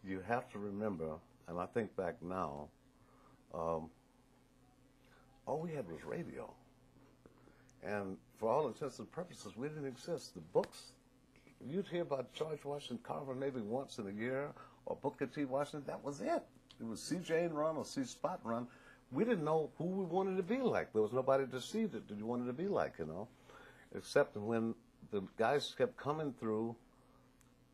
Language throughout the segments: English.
you have to remember, and I think back now, all we had was radio. And for all intents and purposes, we didn't exist. The books, you'd hear about George Washington Carver maybe once in a year, or Booker T. Washington, that was it. It was C. Jane Run or C. Spot Run. We didn't know who we wanted to be like. There was nobody to see that you wanted to be like, you know, except when the guys kept coming through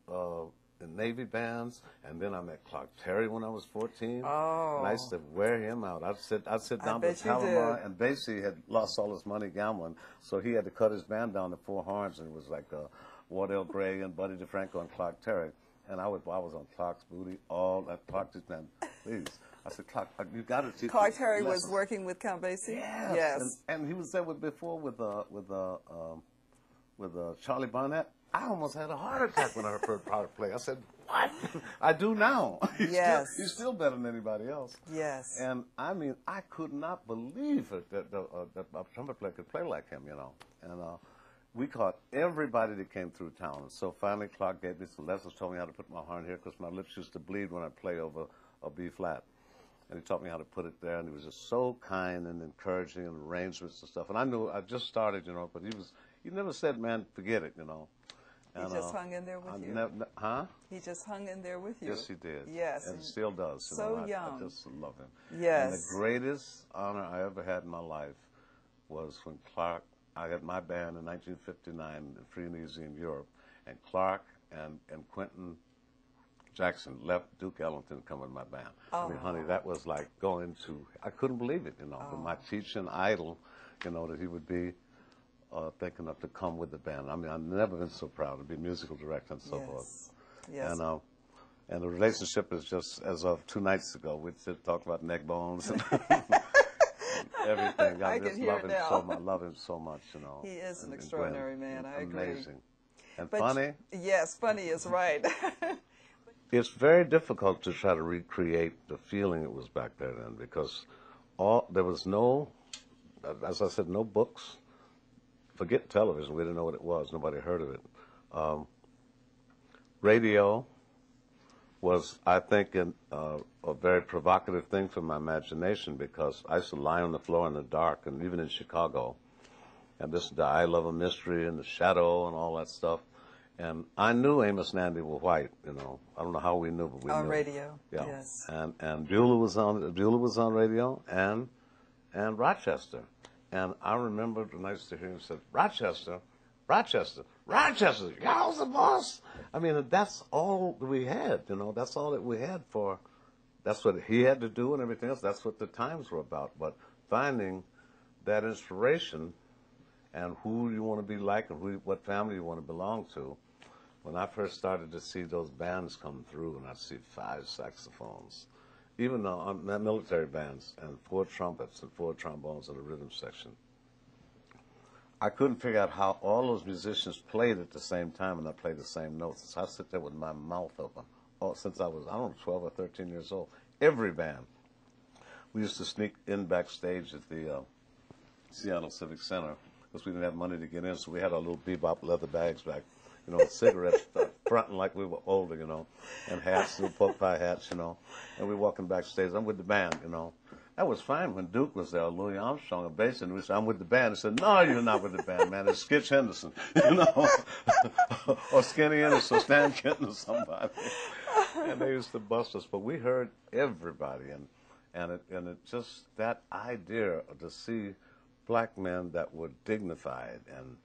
the Navy bands, and then I met Clark Terry when I was 14. Oh. And I used to wear him out. I'd sit down to bet you Palomar, did. and Basie had lost all his money gambling, so he had to cut his band down to 4 horns, and it was like Wardell Gray and Buddy DeFranco and Clark Terry. And I was on Clark's booty all that. Clark just, man, please. I said, Clark, you got to teach. Clark Terry was working with Count Basie? Yes. Yes. And he was there before with Charlie Barnett. I almost had a heart attack when I heard Clark play. I said, what? I do now. Yes. He's still better than anybody else. Yes. And I mean, I could not believe it that a trumpet player could play like him, you know. And we caught everybody that came through town. And so finally Clark gave me some lessons, told me how to put my horn here, because my lips used to bleed when I play over a B flat. And he taught me how to put it there, and he was just so kind and encouraging, and arrangements and stuff. And I knew, I just started, you know, but he never said, man, forget it, you know. And, he just hung in there with you? Huh? He just hung in there with you? Yes, he did. Yes. And still does. You So know, young. I just love him. Yes. And the greatest honor I ever had in my life was when I had my band in 1959 in free and easy in Europe, and Clark and Quentin Jackson left Duke Ellington to come in my band. Oh. I mean, honey, that was like going to, I couldn't believe it, you know, but my teacher and idol, you know, that he would be thinking of to come with the band. I mean, I've never been so proud to be musical director and so forth. Yes. And the relationship is just as of 2 nights ago. We'd sit talk about neck bones and everything. I just love him so much. I love him so much, you know. He is an extraordinary man. I agree. Amazing. And But funny. Yes, funny is right. It's very difficult to try to recreate the feeling it was back there then, because there was no, as I said, no books. Forget television. We didn't know what it was. Nobody heard of it. Radio was, I think, a very provocative thing for my imagination, because I used to lie on the floor in the dark, and even in Chicago, and listen to I Love a Mystery and The Shadow and all that stuff. And I knew Amos and Andy were white, you know. I don't know how we knew, but we knew. On radio, yeah. Yes. And Beulah was on radio, and Rochester. And I remember when I used to hear him say, Rochester, Rochester, Rochester, y'all's the boss. I mean, that's all we had, you know. That's all that we had for, that's what he had to do and everything else. That's what the times were about. But finding that inspiration and who you want to be like and what family you want to belong to. When I first started to see those bands come through, and I'd see 5 saxophones, even the military bands, and 4 trumpets and 4 trombones in the rhythm section, I couldn't figure out how all those musicians played at the same time and I played the same notes. So I sit there with my mouth open since I was, I don't know, 12 or 13 years old. Every band. We used to sneak in backstage at the Seattle Civic Center because we didn't have money to get in, so we had our little bebop leather bags back, you know, with cigarettes fronting like we were older, you know, and hats, little pork pie hats, you know, and we walking backstage. I'm with the band, you know. That was fine when Duke was there, Louis Armstrong, a bass, and we said, I'm with the band. He said, no, you're not with the band, man. It's Skitch Henderson, you know, or Skinny Anderson, or Stan Kenton, or somebody. And they used to bust us, but we heard everybody, and it just, that idea to see black men that were dignified and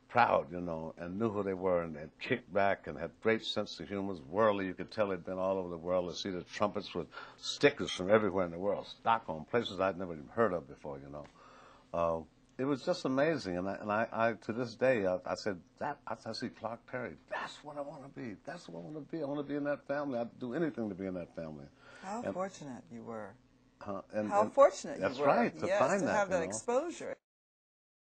proud, you know, and knew who they were, and kicked back and had great sense of humor, worldly. You could tell they'd been all over the world and see the trumpets with stickers from everywhere in the world, Stockholm, places I'd never even heard of before, you know. It was just amazing, and I to this day, I said, I see Clark Terry, that's what I want to be. That's what I want to be. I want to be in that family. I'd do anything to be in that family. How fortunate you were. And How fortunate you were. That's right, to find to that. have that you know. exposure.